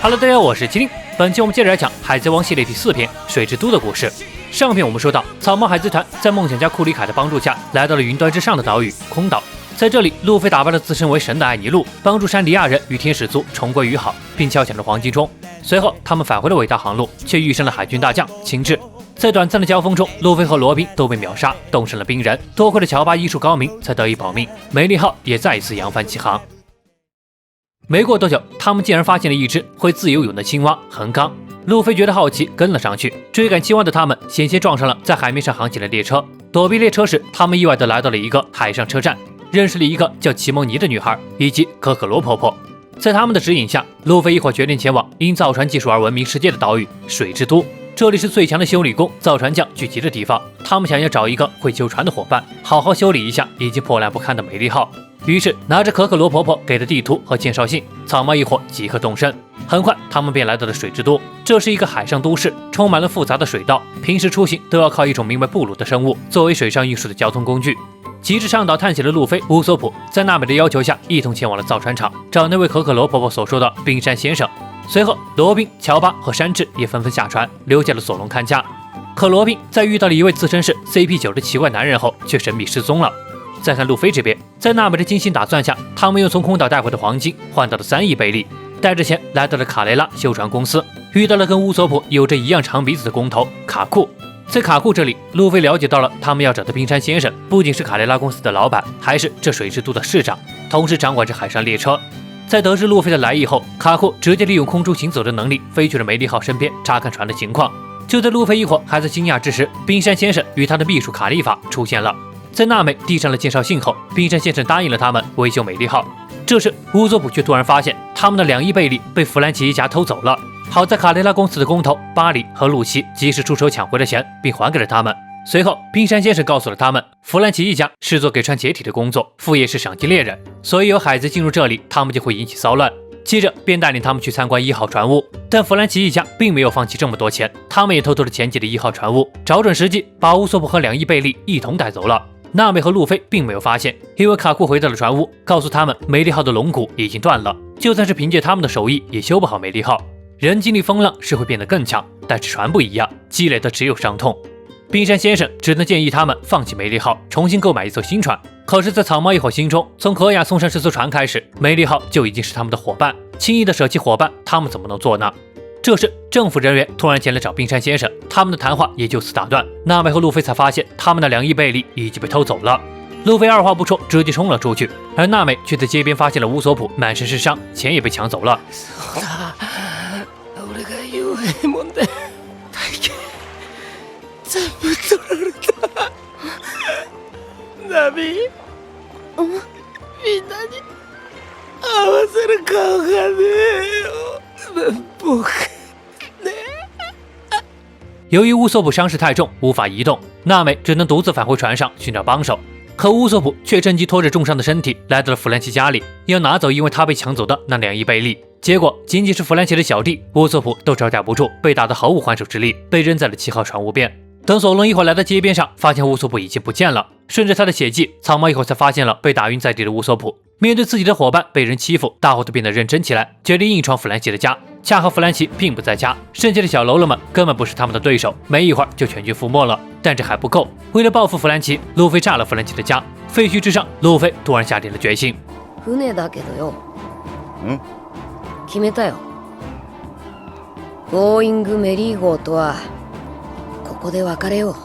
Hello， 大家好，我是麒麟。本期我们接着来讲《海贼王》系列第4篇《水之都》的故事。上篇我们说到，草帽海贼团在梦想家库里凯的帮助下，来到了云端之上的岛屿空岛。在这里，路飞打败了自称为神的艾尼路，帮助山迪亚人与天使族重归于好，并敲响了黄金钟。随后，他们返回了伟大航路，却遇上了海军大将青雉。在短暂的交锋中，路飞和罗宾都被秒杀，冻成了冰人。多亏了乔巴医术高明，才得以保命。梅利号也再一次扬帆起航。没过多久，他们竟然发现了一只会自由泳的青蛙横纲。路飞觉得好奇，跟了上去。追赶青蛙的他们险些撞上了在海面上航行的列车。躲避列车时，他们意外地来到了一个海上车站，认识了一个叫奇蒙尼的女孩以及可可罗婆婆。在他们的指引下，路飞一伙决定前往因造船技术而闻名世界的岛屿水之都。这里是最强的修理工、造船匠聚集的地方。他们想要找一个会修船的伙伴，好好修理一下已经破烂不堪的美丽号。于是，拿着可可罗婆婆给的地图和介绍信，草帽一伙即刻动身。很快，他们便来到了水之都。这是一个海上都市，充满了复杂的水道，平时出行都要靠一种名为布鲁的生物作为水上运输的交通工具。极致上岛探险的路飞、乌索普在娜美的要求下，一同前往了造船厂，找那位可可罗婆婆所说的冰山先生。随后，罗宾、乔巴和山治也纷纷下船，留下了索隆看家。可罗宾在遇到了一位自称是 CP9 的奇怪男人后，却神秘失踪了。再看路飞这边，在娜美的精心打算下，他们用从空岛带回的黄金换到了3亿贝利，带着钱来到了卡雷拉修船公司，遇到了跟乌索普有着一样长鼻子的工头卡库。在卡库这里，路飞了解到了他们要找的冰山先生不仅是卡雷拉公司的老板，还是这水之都的市长，同时掌管着海上列车。在得知路飞的来意后，卡库直接利用空中行走的能力飞去了梅利号身边查看船的情况。就在路飞一伙还在惊讶之时，冰山先生与他的秘书卡利法出现了。在娜美递上了介绍信后，冰山先生答应了他们维修美丽号。这时，乌索普却突然发现他们的2亿贝利被弗兰奇一家偷走了。好在卡雷拉公司的工头巴里和露西及时出手抢回了钱，并还给了他们。随后，冰山先生告诉了他们，弗兰奇一家是做给川解体的工作，副业是赏金猎人，所以有海贼进入这里，他们就会引起骚乱。接着便带领他们去参观1号船坞，但弗兰奇一家并没有放弃这么多钱，他们也偷偷的前进了1号船坞，找准时机把乌索普和2亿贝利一同带走了。娜美和路飞并没有发现，因为卡库回到了船坞，告诉他们梅利号的龙骨已经断了，就算是凭借他们的手艺也修不好梅利号。人经历风浪是会变得更强，但是船不一样，积累的只有伤痛。冰山先生只能建议他们放弃梅利号，重新购买一艘新船。可是，在草帽一伙心中，从可雅送上这艘船开始，梅利号就已经是他们的伙伴，轻易的舍弃伙伴，他们怎么能做呢？这时，政府人员突然前来找冰山先生，他们的谈话也就此打断。娜美和路飞才发现，他们的2亿贝利已经被偷走了。路飞二话不说，直接冲了出去，而娜美却在街边发现了乌索普满身是伤，钱也被抢走了。ナミ、みんなに合わせる顔がねえよ。僕ね。由于乌索普伤势太重，无法移动，娜美只能独自返回船上寻找帮手。可乌索普却趁机拖着重伤的身体来到了弗兰奇家里，要拿走因为他被抢走的那2亿贝利。结果仅仅是弗兰奇的小弟乌索普都招架不住，被打得毫无还手之力，被扔在了7号船坞边。等索隆一会来到街边上，发现乌索普已经不见了。顺着他的血迹，草帽一会才发现了被打晕在地的乌索普。面对自己的伙伴被人欺负，大伙都变得认真起来，决定硬闯弗兰奇的家。恰好弗兰奇并不在家，剩下的小喽啰们根本不是他们的对手，没一会儿就全军覆没了。但这还不够，为了报复弗兰奇，路飞炸了弗兰奇的家。废墟之上，路飞突然下定了决心。船だけどよ。決めたよ。ゴーイングメリー号とはここで別れよう。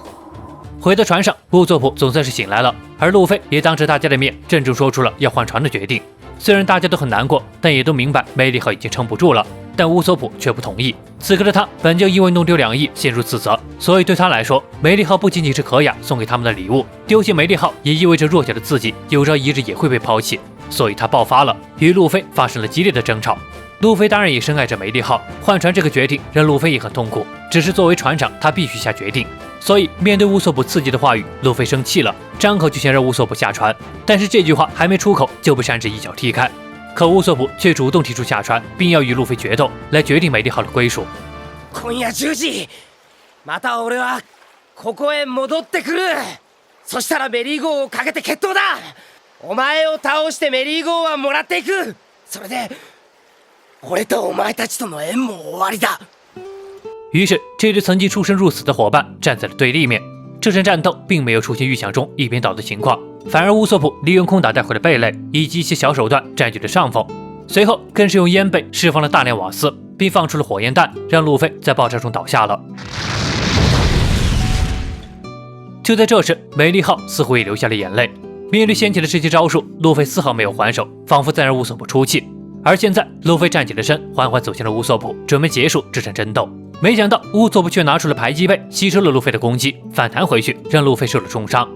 回到船上，乌索普总算是醒来了，而路飞也当着大家的面郑重说出了要换船的决定。虽然大家都很难过，但也都明白梅利号已经撑不住了，但乌索普却不同意。此刻的他本就因为弄丢2亿陷入自责，所以对他来说，梅利号不仅仅是可雅送给他们的礼物，丢弃梅利号也意味着弱小的自己有朝一日也会被抛弃，所以他爆发了，与路飞发生了激烈的争吵。路飞当然也深爱着梅利号，换船这个决定让路飞也很痛苦，只是作为船长，他必须下决定。所以面对乌索普刺激的话语，路飞生气了，张口就想让乌索普下船。但是这句话还没出口，就被山治一脚踢开。可乌索普却主动提出下船，并要与路飞决斗，来决定梅利号的归属。今夜10時、また俺はここへ戻ってくる。そしたらメリー号をかけて決闘だ。お前を倒してメリー号はもらっていく。それで俺とお前たちとの縁も終わりだ。于是，这对曾经出生入死的伙伴站在了对立面。这场战斗并没有出现预想中一边倒的情况，反而乌索普利用空打带回的贝类以及一些小手段占据了上风。随后，更是用烟贝释放了大量瓦斯，并放出了火焰弹，让路飞在爆炸中倒下了。就在这时，美丽号似乎也流下了眼泪。面对先前的这些招数，路飞丝毫没有还手，仿佛在让乌索普出气。而现在，路飞站起了身，缓缓走向了乌索普，准备结束这场争斗。没想到乌索普却拿出了排击贝，吸收了路飞的攻击，反弹回去，让路飞受了重伤。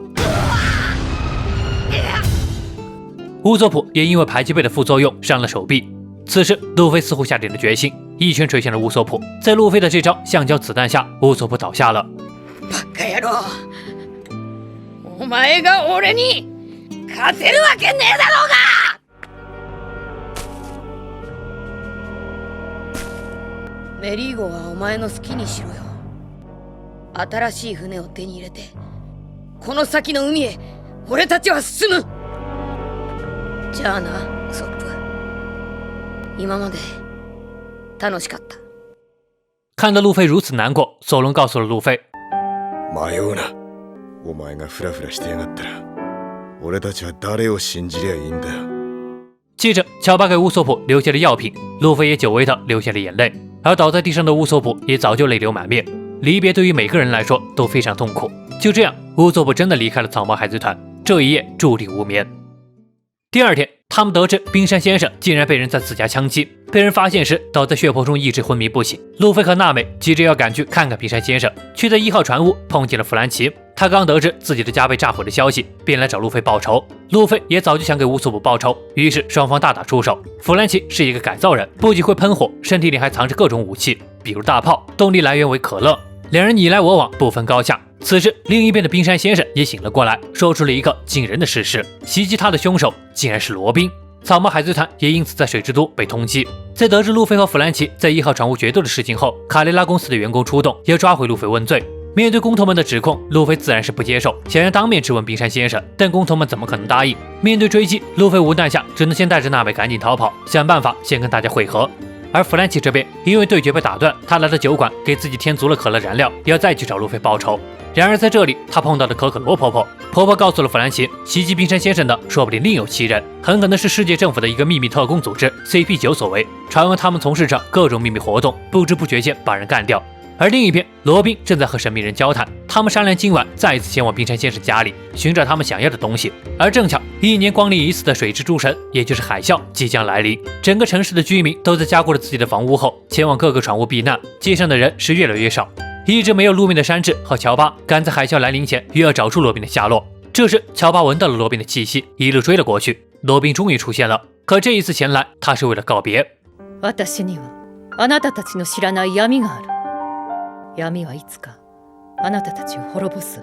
乌索普也因为排击贝的副作用伤了手臂。此时，路飞似乎下定了决心，一拳捶向了乌索普。在路飞的这招橡胶子弹下，乌索普倒下了。バカ野郎！お前が俺に勝てるわけねえだろうが！メリーゴはお前の好きにしろよ。新しい船を手に入れて、この先の海へ俺たちは進む。じゃあな、ウソップ。今まで楽しかった。看到路飞如此难过，索隆告诉了路飞：“迷うな。お前がフラフラしてやがったら、俺たちは誰を信じりゃいいんだよ。”接着，乔巴给乌索普留下了药品，路飞也久违的流下了眼泪。而倒在地上的乌索普也早就泪流满面。离别对于每个人来说都非常痛苦。就这样，乌索普真的离开了草帽海贼团，这一夜注定无眠。第二天，他们得知冰山先生竟然被人在自家枪击，被人发现时倒在血泊中一直昏迷不醒。路飞和娜美急着要赶去看看冰山先生，却在1号船坞碰见了弗兰奇。他刚得知自己的家被炸毁的消息，便来找路飞报仇。路飞也早就想给乌索普报仇，于是双方大打出手。弗兰奇是一个改造人，不仅会喷火，身体里还藏着各种武器，比如大炮，动力来源为可乐。两人你来我往，不分高下。此时，另一边的冰山先生也醒了过来，说出了一个惊人的事实：袭击他的凶手竟然是罗宾。草帽海贼团也因此在水之都被通缉。在得知路飞和弗兰奇在1号船坞决斗的事情后，卡雷拉公司的员工出动，要抓回路飞问罪。面对工头们的指控，路飞自然是不接受，想要当面质问冰山先生，但工头们怎么可能答应？面对追击，路飞无奈下只能先带着娜美赶紧逃跑，想办法先跟大家会合。而弗兰奇这边因为对决被打断，他来到酒馆给自己添足了可乐燃料，要再去找路飞报仇。然而在这里，他碰到了可可罗婆婆。婆婆告诉了弗兰奇，袭击冰山先生的说不定另有其人，很可能是世界政府的一个秘密特工组织 CP9 所为。传闻他们从事着各种秘密活动，不知不觉间把人干掉。而另一边，罗宾正在和神秘人交谈，他们商量今晚再一次前往冰山先生家里寻找他们想要的东西。而正巧1年光临一次的水之诸神，也就是海啸即将来临，整个城市的居民都在加固了自己的房屋后，前往各个船坞避难，街上的人是越来越少。一直没有露面的山治和乔巴赶在海啸来临前又要找出罗宾的下落。这时，乔巴闻到了罗宾的气息，一路追了过去。罗宾终于出现了，可这一次前来，他是为了告别。私にはあなたたちの知らない闇がある。闇はいつかあなたたちを滅ぼす。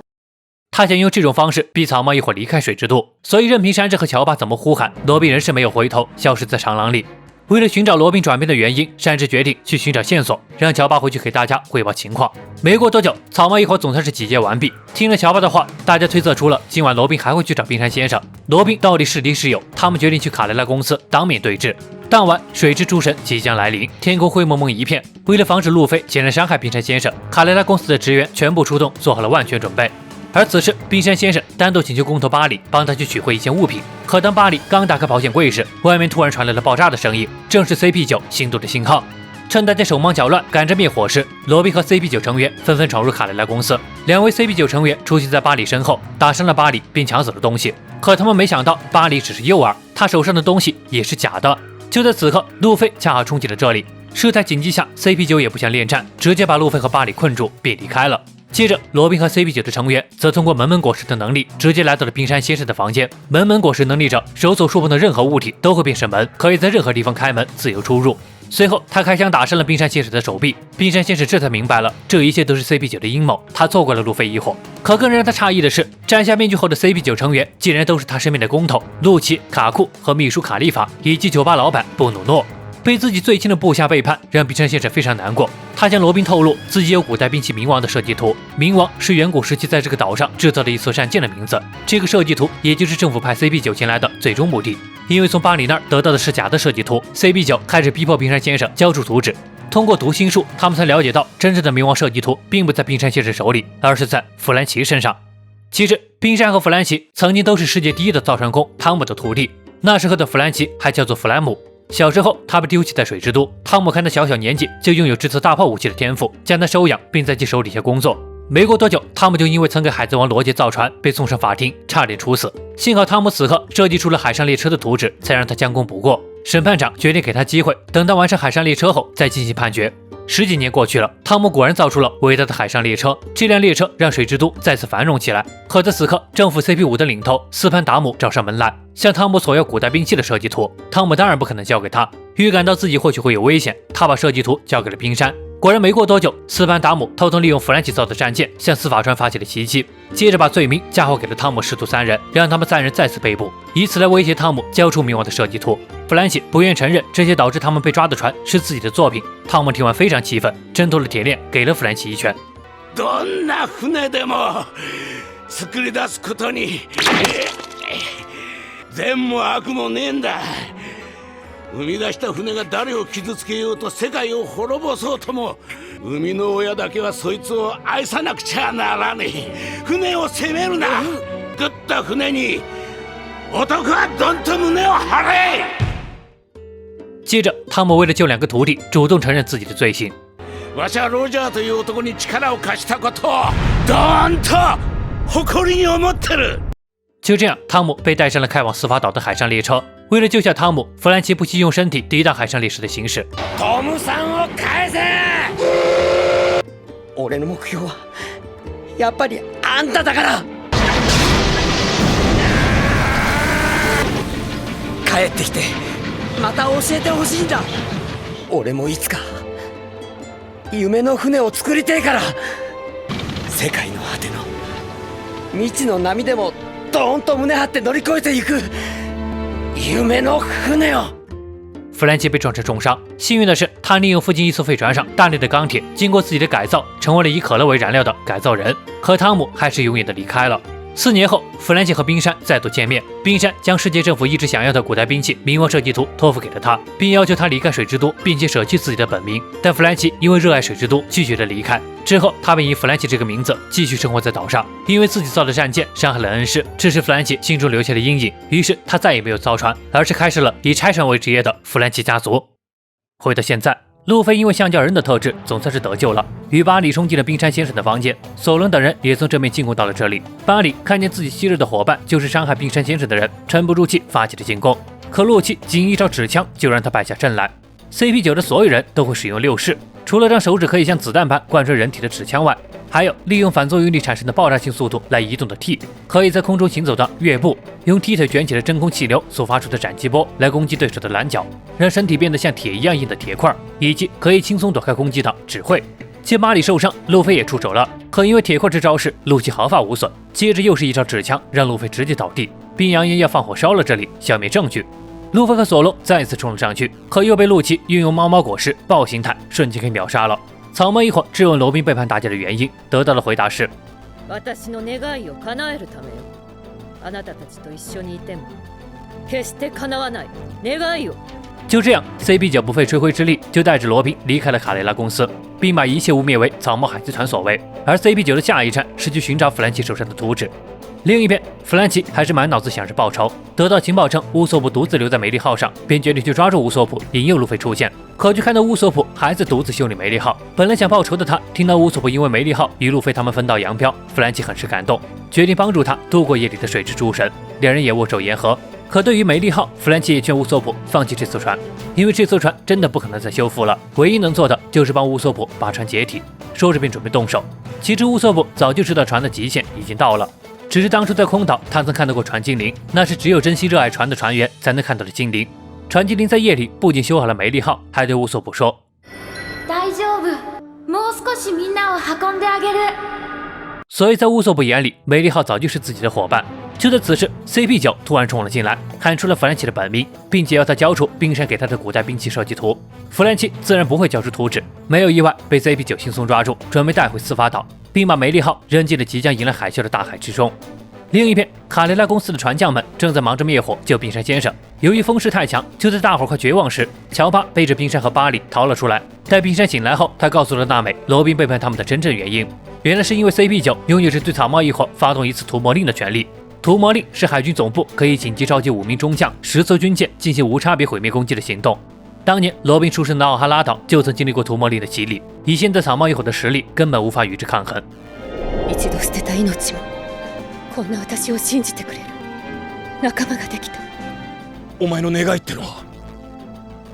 他想用这种方式逼草帽一伙离开水之都，所以任凭山治和乔巴怎么呼喊，罗宾仍是没有回头，消失在长廊里。为了寻找罗宾转变的原因，山治决定去寻找线索，让乔巴回去给大家汇报情况。没过多久，草帽一伙总算是集结完毕。听了乔巴的话，大家推测出了今晚罗宾还会去找冰山先生。罗宾到底是敌是友？他们决定去卡雷拉公司当面对质。当晚，水之诸神即将来临，天空灰蒙蒙一片。为了防止路飞前来伤害冰山先生，卡雷拉公司的职员全部出动，做好了万全准备。而此时，冰山先生单独请求工头巴里帮他去取回一件物品。可当巴里刚打开保险柜时，外面突然传来了爆炸的声音，正是 CP9 星度的信号。趁大家手忙脚乱赶着灭火时，罗宾和 CP9 成员纷纷闯入卡雷拉公司。两位 CP9 成员出现在巴里身后，打伤了巴里，并抢走了东西。可他们没想到，巴里只是诱饵，他手上的东西也是假的。就在此刻，路飞恰好冲进了这里。事态紧急下 ，CP9 也不想恋战，直接把路飞和巴里困住，便离开了。接着，罗宾和 CP9 的成员则通过门门果实的能力，直接来到了冰山先生的房间。门门果实能力者手所触碰的任何物体都会变成门，可以在任何地方开门，自由出入。随后，他开枪打伤了冰山先生的手臂。冰山先生这才明白了，这一切都是 CP9 的阴谋，他错怪了路飞一伙。可更让他诧异的是，摘下面具后的 CP9 成员竟然都是他身边的工头路奇、卡库和秘书卡利法，以及酒吧老板布努诺。被自己最亲的部下背叛，让冰山先生非常难过。他向罗宾透露自己有古代兵器冥王的设计图，冥王是远古时期在这个岛上制造的一艘战舰的名字。这个设计图也就是政府派 CP9 前来的最终目的。因为从巴里那儿得到的是假的设计图 ，CB9 开始逼迫冰山先生交出图纸。通过读心术，他们才了解到真正的冥王设计图并不在冰山先生手里，而是在弗兰奇身上。其实，冰山和弗兰奇曾经都是世界第一的造船工汤姆的徒弟。那时候的弗兰奇还叫做弗兰姆。小时候，他被丢弃在水之都，汤姆看他小小年纪就拥有制造大炮武器的天赋，将他收养，并在其手底下工作。没过多久，汤姆就因为曾给海贼王罗杰造船，被送上法庭，差点处死。幸好汤姆此刻设计出了海上列车的图纸，才让他将功补过。审判长决定给他机会，等他完成海上列车后再进行判决。10几年过去了，汤姆果然造出了伟大的海上列车。这辆列车让水之都再次繁荣起来。可在此刻，政府 CP5 的领头斯潘达姆找上门来，向汤姆索要古代兵器的设计图。汤姆当然不可能交给他，预感到自己或许会有危险，他把设计图交给了冰山。果然没过多久，斯潘达姆偷偷利用弗兰奇造的战舰向司法船发起了袭击，接着把罪名嫁祸给了汤姆师徒3人，让他们3人再次被捕，以此来威胁汤姆交出冥王的设计图。弗兰奇不愿承认这些导致他们被抓的船是自己的作品。汤姆听完非常气愤，挣脱了铁链，给了弗兰奇一拳。どんな船でも作り出すことに善も悪もねえんだ。生み出した船が誰を傷つけようと世界を滅ぼそうとも生みの親だけはそいつを愛さなくちゃならねえ。船を責めるな。作った船に男はどんと胸を張れ。接着，汤姆为了救2个徒弟，主动承认自己的罪行。わしはロジャーという男に力を貸したことをどーんと誇りに思ってる。就这样，汤姆被带上了开往司法岛的海上列车。为了救下汤姆，弗兰奇不惜用身体抵挡海上烈士的行驶。トムさんを返せ！俺の目標はやっぱりあんただから。帰ってきてまた教えてほしいんだ。俺もいつか夢の船を作りてえから。世界の果ての未知の波でもドーンと胸張って乗り越えていく夢の船よ。弗兰奇被撞成重伤，幸运的是，他利用附近一艘飞船上大量的钢铁，经过自己的改造，成为了以可乐为燃料的改造人。可汤姆还是永远的离开了。4年后，弗兰奇和冰山再度见面，冰山将世界政府一直想要的古代兵器冥王设计图托付给了他，并要求他离开水之都，并且舍弃自己的本名。但弗兰奇因为热爱水之都，拒绝了离开。之后，他便以弗兰奇这个名字继续生活在岛上。因为自己造的战舰伤害了恩师，这是弗兰奇心中留下的阴影。于是他再也没有造船，而是开始了以拆船为职业的弗兰奇家族。回到现在，路飞因为橡胶人的特质，总算是得救了。与巴里冲进了冰山先生的房间，索伦等人也从正面进攻到了这里。巴里看见自己昔日的伙伴就是伤害冰山先生的人，沉不住气发起了进攻。可洛奇仅一招纸枪就让他败下阵来。CP9 的所有人都会使用六式，除了让手指可以像子弹般贯穿人体的纸枪外，还有利用反作用力产生的爆炸性速度来移动的 T， 可以在空中行走的跃步，用踢腿卷起的真空气流所发出的斩击波来攻击对手的蓝角，让身体变得像铁一样硬的铁块，以及可以轻松躲开攻击的指挥。见巴里受伤，路飞也出手了，可因为铁块这招式，路奇毫发无损。接着又是一招纸枪，让路飞直接倒地，并扬言要放火烧了这里，消灭证据。路飞和索隆再次冲了上去，可又被路奇运用猫猫果实爆形态瞬间给秒杀了。草帽一伙质问罗宾背叛大家的原因，得到的回答是：私の願いを叶えるためよ。あなたたちと一緒にいても決して叶わない願いを。就这样 ，CP9 不费吹灰之力就带着罗宾离开了卡雷拉公司，并把一切污蔑为草帽海贼团所为。而 CP9 的下一站是去寻找弗兰奇手上的图纸。另一边，弗兰奇还是满脑子想着报仇。得到情报称乌索普独自留在梅利号上，便决定去抓住乌索普，引诱路飞出现。可却看到乌索普还在独自修理梅利号。本来想报仇的他，听到乌索普因为梅利号与路飞他们分道扬镳，弗兰奇很是感动，决定帮助他度过夜里的水之诸神。两人也握手言和。可对于梅利号，弗兰奇也劝乌索普放弃这艘船，因为这艘船真的不可能再修复了，唯一能做的就是帮乌索普把船解体。说着便准备动手。其实乌索普早就知道船的极限已经到了，只是当初在空岛他曾看到过船精灵，那是只有真心热爱船的船员才能看到的精灵。船精灵在夜里不仅修好了梅利号，还对乌索普说：大丈夫、もう少しみんなを運んであげる。所以在乌索普眼里，梅利号早就是自己的伙伴。就在此时 ，CP9 突然冲了进来，喊出了弗兰奇的本名，并且要他交出冰山给他的古代兵器设计图。弗兰奇自然不会交出图纸，没有意外被 CP9 轻松抓住，准备带回司法岛，并把梅利号扔进了即将迎来海啸的大海之中。另一边，卡雷拉公司的船匠们正在忙着灭火救冰山先生，由于风势太强，就在大伙快绝望时，乔巴背着冰山和巴里逃了出来。待冰山醒来后，他告诉了娜美罗宾背叛他们的真正原因，原来是因为 CP9 拥有着对草帽一伙发动一次屠魔令的权利。屠魔令是海军总部可以紧急召集5名中将、10艘军舰进行无差別毁灭攻击的行动。当年罗宾出生的奥哈拉岛就曾经历过屠魔令的洗礼，以现在草帽一伙的实力，根本無法与之抗衡。一度捨てた命もこんな私を信じてくれる仲間ができた。お前の願いってのは？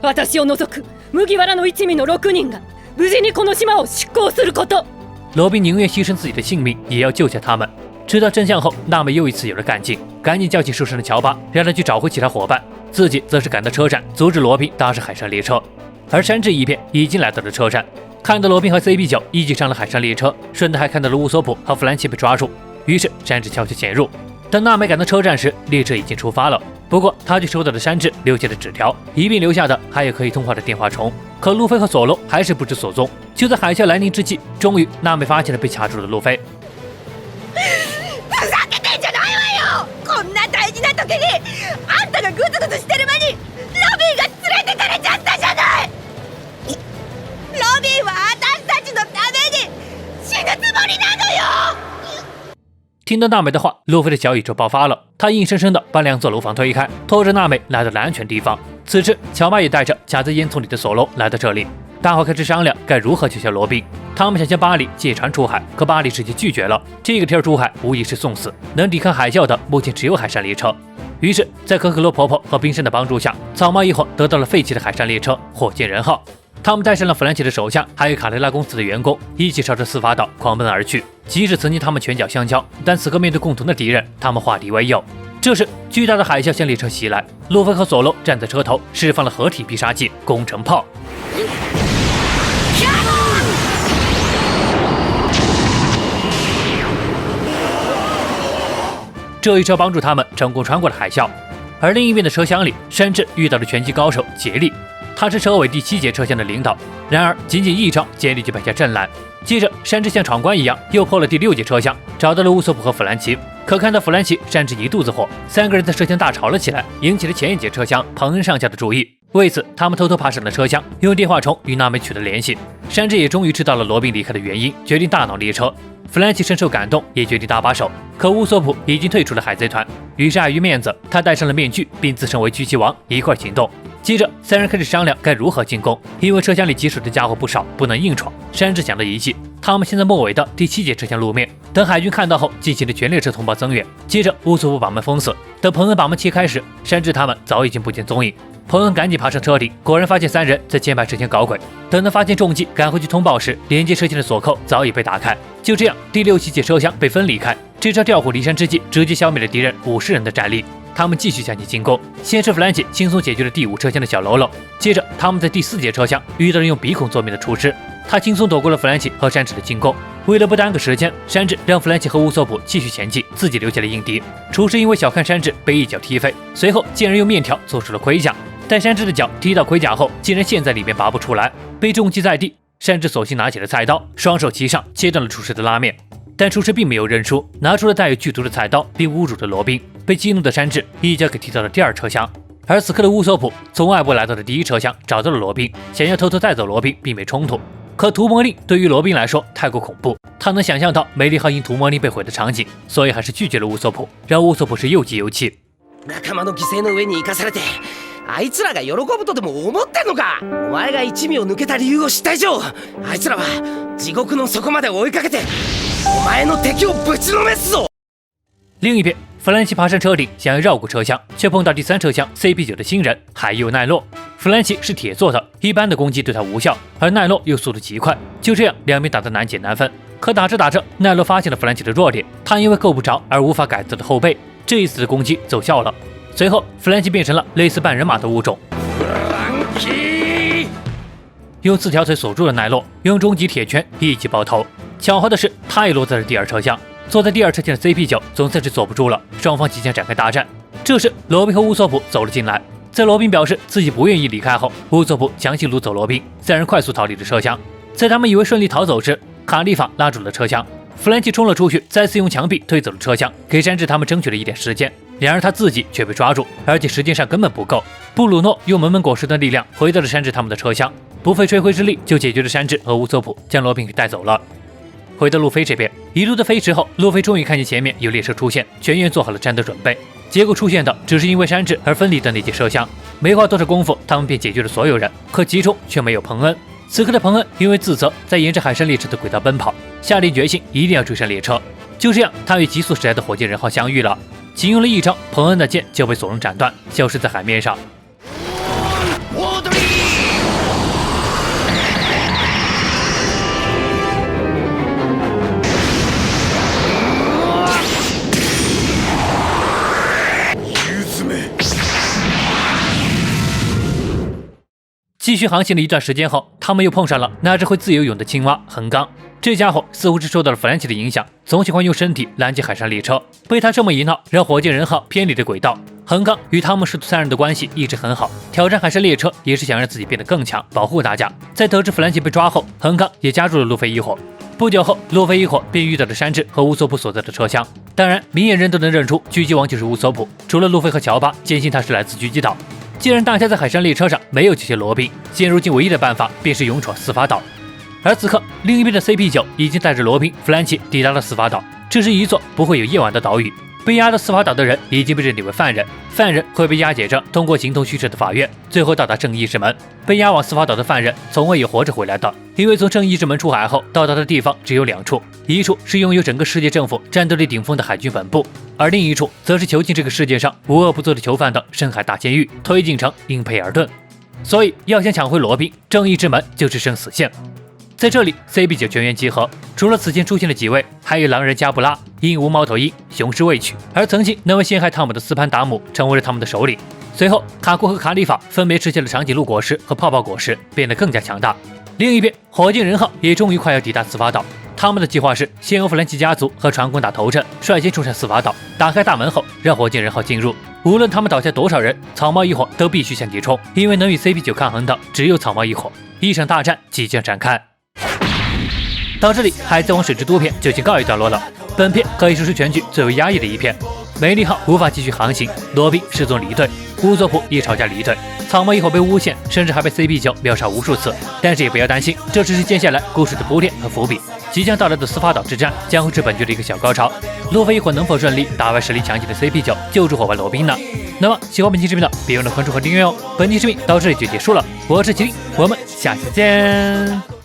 私を除く麦わらの一味の6人が無事にこの島を出港すること。罗宾宁愿牺牲自己的性命，也要救下他们。知道真相后，娜美又一次有了干劲，赶紧叫醒受伤的乔巴，让他去找回其他伙伴，自己则是赶到车站，阻止罗宾搭上海上列车。而山治一片已经来到了车站，看到罗宾和 CP9 一起上了海上列车，顺带还看到了乌索普和弗兰奇被抓住，于是山治悄悄潜入。等娜美赶到车站时，列车已经出发了。不过他却收到了山治留下的纸条，一并留下的还有可以通话的电话虫。可路飞和索隆还是不知所踪。就在海啸来临之际，终于娜美发现了被卡住的路飞。ふざけてんじゃないわよ！こんな大事な時にあんたがグズグズしてる間にロビンが連れてかれちゃったじゃない！ロビンは私たちのために死ぬつもりなのよ！听到娜美的话，路飞的小宇宙爆发了，他硬生生的把2座楼房推开，拖着娜美来到了安全地方。此时，乔巴也带着夹在烟囱里的索隆来到这里，大伙开始商量该如何救下罗宾。他们想向巴里借船出海，可巴里直接拒绝了。这个天出海无疑是送死，能抵抗海啸的目前只有海上列车。于是，在可可罗婆婆和冰山的帮助下，草帽一伙得到了废弃的海上列车火箭人号。他们带上了弗兰奇的手下，还有卡雷拉公司的员工，一起朝着司法岛狂奔而去。即使曾经他们拳脚相交，但此刻面对共同的敌人，他们化敌为友。这时，巨大的海啸向列车袭来，路飞和索隆站在车头，释放了合体必杀技工程炮。这一车帮助他们成功穿过了海啸。而另一边的车厢里，山治遇到了拳击高手杰利。他是车尾第7节车厢的领导，然而仅仅一招，杰里就摆下阵来。接着，山治像闯关一样，又破了第6节车厢，找到了乌索普和弗兰奇。可看到弗兰奇，山治一肚子火，3个人在车厢大吵了起来，引起了前一节车厢彭恩上校的注意。为此，他们偷偷爬上了车厢，用电话虫与娜美取得联系。山治也终于知道了罗宾离开的原因，决定大闹列车。弗兰奇深受感动，也决定搭把手。可乌索普已经退出了海贼团，于是碍于面子，他戴上了面具，并自称为狙击王，一块行动。接着，3人开始商量该如何进攻，因为车厢里棘手的家伙不少，不能硬闯。山治想了一计，他们先在末尾的第7节车厢露面，等海军看到后，进行了全列车通报增援。接着，乌索普把门封死，等彭恩把门切开时，山治他们早已经不见踪影。彭恩赶紧爬上车顶，果然发现3人在前排车厢搞鬼。等他发现中计，赶回去通报时，连接车厢的锁扣早已被打开。就这样，第6、7节车厢被分离开。这招调虎离山之计，直接消灭了敌人50人的战力。他们继续向前进攻，先是弗兰奇轻松解决了第5车厢的小喽啰，接着他们在第4节车厢遇到了用鼻孔做面的厨师，他轻松躲过了弗兰奇和山治的进攻。为了不耽搁时间，山治让弗兰奇和乌索普继续前进，自己留下了应敌。厨师因为小看山治，被一脚踢飞，随后竟然用面条做出了盔甲。但山治的脚踢到盔甲后，竟然陷在里面拔不出来，被重击在地。山治索性拿起了菜刀，双手齐上，切断了厨师的拉面。但厨师并没有认输，拿出了带有剧毒的菜刀，并侮辱了罗宾。被激怒的山治一脚给踢到了第2车厢。而此刻的乌索普从外部来到了第1车厢，找到了罗宾，想要偷偷带走罗宾，避免冲突。可屠魔令对于罗宾来说太过恐怖，他能想象到美丽号因屠魔令被毁的场景，所以还是拒绝了乌索普，让乌索普是又急又气。仲間の犠牲の上に生かされて、あいつらが喜ぶとでも思ってんのか？お前が一味を抜けた理由を知った以上、あいつらは地獄の底まで追いかけて、お前の敵をぶちのめすぞ！另一边，弗兰奇爬上车顶，想要绕过车厢，却碰到第3车厢 CP9 的新人海右奈洛。弗兰奇是铁做的，一般的攻击对他无效，而奈洛又速度极快，就这样两边打得难解难分。可打着打着，奈洛发现了弗兰奇的弱点，他因为够不着而无法改造的后背，这一次的攻击奏效了。随后，弗兰奇变成了类似半人马的物种，用4条腿锁住了奈洛，用终极铁拳一击爆头。巧合的是，他也落在了第2车厢。坐在第2车厢的 CP9 总算是坐不住了，双方即将展开大战。这时，罗宾和乌索普走了进来。在罗宾表示自己不愿意离开后，乌索普强行掳走罗宾，3人快速逃离了车厢。在他们以为顺利逃走时，卡利法拉住了车厢，弗兰奇冲了出去，再次用墙壁推走了车厢，给山治他们争取了一点时间。然而他自己却被抓住，而且时间上根本不够。布鲁诺用门门果实的力量回到了山治他们的车厢，不费吹灰之力就解决了山治和乌索普，将罗宾给带走了。回到路飞这边，一路的飞驰后，路飞终于看见前面有列车出现，全员做好了战斗准备。结果出现的只是因为山治而分离的那节车厢。没花多少功夫，他们便解决了所有人，可其中却没有彭恩。此刻的彭恩因为自责，在沿着海上列车的轨道奔跑，下定决心一定要追上列车。就这样，他与极速时代的火箭人号相遇了。仅用了一招，彭恩的剑就被索隆斩断，消失在海面上。继续航行了一段时间后，他们又碰上了那只会自由泳的青蛙横纲。这家伙似乎是受到了弗兰奇的影响，总喜欢用身体拦截海上列车。被他这么一闹，让火箭人号偏离了轨道。横纲与汤姆师徒三人的关系一直很好，挑战海上列车也是想让自己变得更强，保护大家。在得知弗兰奇被抓后，横纲也加入了路飞一伙。不久后，路飞一伙便遇到了山治和乌索普所在的车厢。当然，明眼人都能认出狙击王就是乌索普，除了路飞和乔巴坚信他是来自狙击岛。既然大家在海上列车上没有这些罗宾，现如今唯一的办法便是勇闯司法岛。而此刻，另一边的 CP9 已经带着罗宾、弗兰奇抵达了司法岛。这是一座不会有夜晚的岛屿。被押到司法岛的人已经被认定为犯人，犯人会被押解着通过形同虚设的法院，最后到达正义之门。被押往司法岛的犯人从未有活着回来的，因为从正义之门出海后到达的地方只有两处，一处是拥有整个世界政府战斗力顶峰的海军本部，而另一处则是囚禁这个世界上无恶不作的囚犯的深海大监狱——推进城英佩尔顿。所以要想抢回罗宾，正义之门就是生死线。在这里 ，CP9 全员集合，除了此前出现的几位，还有狼人加布拉、鹦鹉猫头鹰、雄狮未娶，而曾经那位陷害汤姆的斯潘达姆成为了他们的首领。随后，卡库和卡里法分别吃下了长颈鹿果实和泡泡果实，变得更加强大。另一边，火箭人号也终于快要抵达司法岛。他们的计划是先由弗兰奇家族和船工打头阵，率先冲上司法岛，打开大门后让火箭人号进入。无论他们倒下多少人，草帽一伙都必须向前冲，因为能与 CP9 抗衡的只有草帽一伙。一场大战即将展开。到这里，《海贼王水之都》篇就已经告一段落了。本片可以说是全剧最为压抑的一篇。梅利号无法继续航行，罗宾失踪离队，乌索普也吵架离队，草帽一伙被诬陷，甚至还被 CP9 秒杀无数次。但是也不要担心，这只是接下来故事的铺垫和伏笔。即将到来的司法岛之战将会是本剧的一个小高潮。路飞一伙能否顺利打败实力强劲的 CP9，救出伙伴罗宾呢？那么喜欢本期视频的，别忘了关注和订阅哦。本期视频到这里就结束了，我是麒麟，我们下期见。